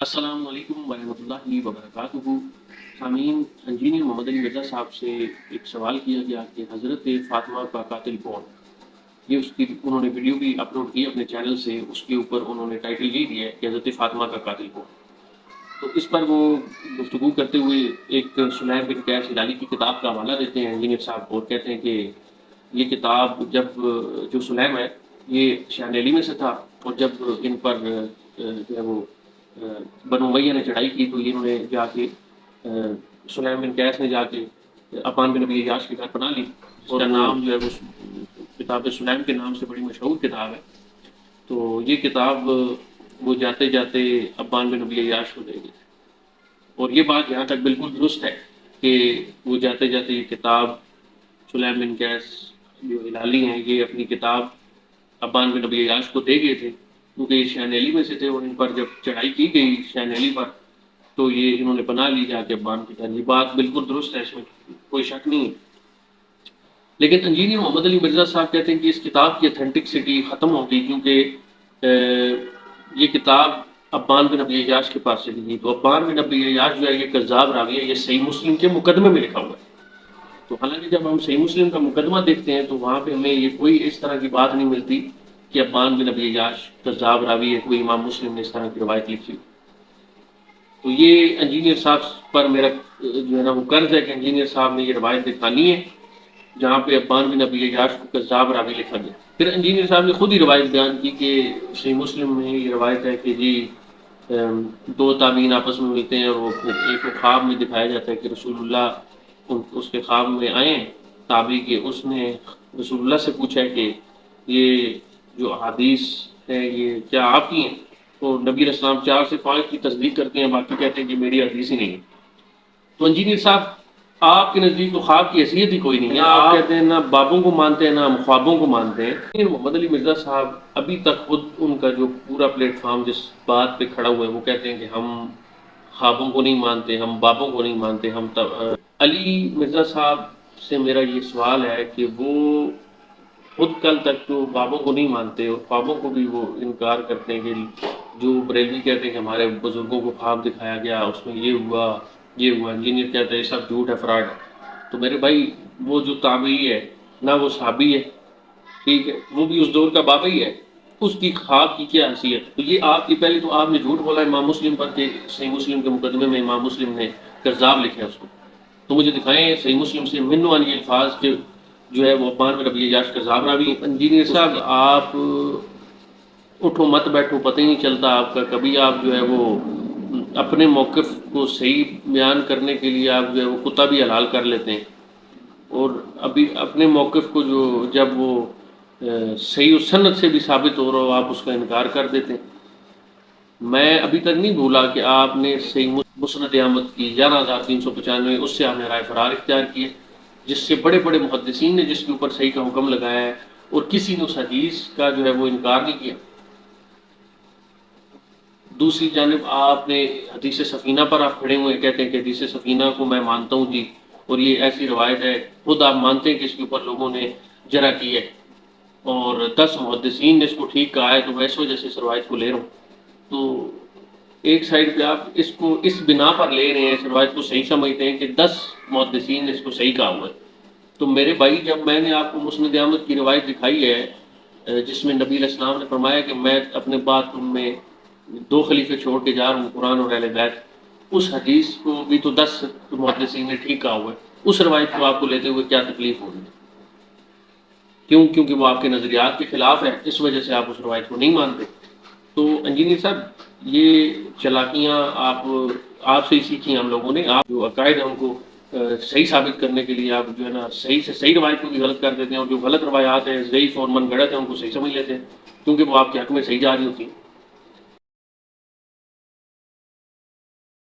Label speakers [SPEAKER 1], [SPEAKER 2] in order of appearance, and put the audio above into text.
[SPEAKER 1] السلام علیکم ورحمۃ اللہ وبرکاتہ۔ سامعین، انجینئر محمد علی مرزا صاحب سے ایک سوال کیا گیا کہ حضرت فاطمہ کا قاتل کون؟ یہ انہوں نے ویڈیو بھی اپلوڈ کی اپنے چینل سے، اس کے اوپر انہوں نے ٹائٹل یہ دیا ہے کہ حضرت فاطمہ کا قاتل کون؟ تو اس پر وہ گفتگو کرتے ہوئے ایک سلیم بن قیس ہلالی کی کتاب کا حوالہ دیتے ہیں انجینئر صاحب، اور کہتے ہیں کہ یہ کتاب جو سلیم ہے یہ شان علی میں سے تھا، اور جب ان پر جو ہے وہ بنو امیہ نے چڑھائی کی تو انہوں نے جا کے سلیم بن قیس نے جا کے عفان بن ابی عیاش کے گھر پناہ لی، اور نام جو ہے وہ کتاب سلیم کے نام سے بڑی مشہور کتاب ہے۔ تو یہ کتاب وہ جاتے جاتے عفان بن ابی عیاش کو دے گئے، اور یہ بات یہاں تک بالکل درست ہے کہ وہ جاتے جاتے یہ کتاب سلیم بن قیس جو ہلالی ہیں یہ اپنی کتاب عفان بن ابی عیاش کو دے گئے تھے، کیونکہ یہ شان علی میں سے تھے، اور ان پر جب چڑھائی کی گئی شان علی پر تو یہ انہوں نے پناہ لی جا کے عفان کے گھر۔ یہ بات بالکل درست ہے، اس میں کوئی شک نہیں ہے۔ لیکن انجینئر محمد علی مرزا صاحب کہتے ہیں کہ اس کتاب کی اتھینٹکسٹی ختم ہو گئی، کیونکہ یہ کتاب عفان بن ابی عیاش کے پاس چلی گئی، تو عفان بن ابی عیاش جو ہے یہ کذاب راوی ہے، یہ صحیح مسلم کے مقدمے میں لکھا ہوا ہے۔ تو حالانکہ جب ہم صحیح مسلم کا مقدمہ دیکھتے ہیں تو وہاں پہ ہمیں یہ کوئی اس طرح کی بات نہیں ملتی کہ عفان بن ابی عیاش کذاب راوی ہے، کوئی امام مسلم نے اس طرح کی روایت لکھی۔ تو یہ انجینئر صاحب پر میرا جو ہے نا وہ قرض ہے کہ انجینئر صاحب نے یہ روایت دکھانی ہے جہاں پہ عفان بن ابی عیاش کو کذاب راوی لکھا گیا۔ پھر انجینئر صاحب نے خود ہی روایت بیان کی کہ صحیح مسلم میں یہ روایت ہے کہ جی دو تابعین آپس میں ملتے ہیں، اور وہ ایک خواب میں دکھایا جاتا ہے کہ رسول اللہ اس کے خواب میں آئے تابعی کے، اس نے رسول اللہ سے پوچھا ہے کہ یہ جو احادیث ہے یہ کیا آپ کی ہیں؟ تو نبی علیہ السلام 4 سے 5 کی تصدیق کرتے ہیں، باقی کہتے ہیں کہ میری حدیث ہی نہیں ہے۔ تو انجینئر صاحب آپ کے نزدیک تو خواب کی حیثیت ہی کوئی نہیں ہے، آپ کہتے ہیں نہ بابوں کو مانتے ہیں نہ ہم خوابوں کو مانتے ہیں۔ انجینئر محمد علی مرزا صاحب ابھی تک خود ان کا جو پورا پلیٹ فارم جس بات پہ کھڑا ہوا ہے وہ کہتے ہیں کہ ہم خوابوں کو نہیں مانتے، ہم بابوں کو نہیں مانتے، ہم علی مرزا صاحب سے میرا یہ سوال ہے کہ وہ خود کل تک تو بابوں کو نہیں مانتے اور خوابوں کو بھی وہ انکار کرتے ہیں، کہ جو بریلوی کہتے ہیں کہ ہمارے بزرگوں کو خواب دکھایا گیا اس میں یہ ہوا یہ ہوا، انجینئر کہتے ہیں سب جھوٹ ہے، فراڈ ہے۔ تو میرے بھائی وہ جو تابعی ہے نہ وہ صحابی ہے، ٹھیک ہے، وہ بھی اس دور کا بابا ہی ہے، اس کی خواب کی کیا حیثیت؟ تو یہ آپ کی پہلے تو آپ نے جھوٹ بولا امام مسلم پر کہ صحیح مسلم کے مقدمے میں امام مسلم نے کذاب لکھا اس کو، تو مجھے دکھائیں صحیح مسلم سے من والی الفاظ کے جو ہے وہ عفان بن ابی عیاش کذاب راوی۔ انجینئر صاحب آپ اٹھو مت بیٹھو پتہ ہی نہیں چلتا آپ کا، کبھی آپ جو ہے وہ اپنے موقف کو صحیح بیان کرنے کے لیے آپ جو ہے وہ کتا بھی حلال کر لیتے ہیں، اور ابھی اپنے موقف کو جو جب وہ صحیح سند سے بھی ثابت ہو رہا ہو آپ اس کا انکار کر دیتے ہیں۔ میں ابھی تک نہیں بھولا کہ آپ نے صحیح مسند احمد کی 11,395 اس سے آپ نے رائے فرار اختیار کی ہے، جس سے بڑے بڑے محدثین نے جس کے اوپر صحیح کا حکم لگایا ہے، اور کسی نے اس حدیث کا جو ہے وہ انکار نہیں کیا۔ دوسری جانب آپ نے حدیث سفینہ پر آپ کھڑے ہوئے کہتے ہیں کہ حدیث سفینہ کو میں مانتا ہوں جی، اور یہ ایسی روایت ہے، خود آپ مانتے ہیں کہ اس کے اوپر لوگوں نے جرح کی ہے، اور 10 محدثین نے اس کو ٹھیک کہا ہے، تو میں اس وجہ سے اس روایت کو لے رہا ہوں۔ تو ایک سائڈ پہ آپ اس کو اس بنا پر لے رہے ہیں، اس روایت کو صحیح سمجھتے ہیں کہ 10 محدثین نے اس کو صحیح کہا ہوا ہے۔ تو میرے بھائی جب میں نے آپ کو مسند احمد کی روایت دکھائی ہے جس میں نبی علیہ السلام نے فرمایا کہ میں اپنے بعد تم میں 2 خلیفے چھوڑ کے جا رہا ہوں، قرآن اور اہل بیت، اس حدیث کو بھی تو 10 محدثین نے ٹھیک کہا ہوا ہے، اس روایت کو آپ کو لیتے ہوئے کیا تکلیف ہوگی؟ کیوں؟ کیونکہ وہ آپ کے نظریات کے خلاف ہے، اس وجہ سے آپ اس روایت کو نہیں مانتے۔ تو انجینئر صاحب یہ چلاکیاں آپ سے ہی سیکھی ہم لوگوں نے، آپ جو عقائد ہیں ان کو صحیح ثابت کرنے کے لیے آپ جو ہے نا صحیح سے صحیح روایت کو بھی غلط کر دیتے ہیں، اور جو غلط روایات ہیں ضعیف اور من گڑت ہیں ان کو صحیح سمجھ لیتے ہیں، کیونکہ وہ آپ کے حق میں صحیح جا رہی ہوتی ہیں۔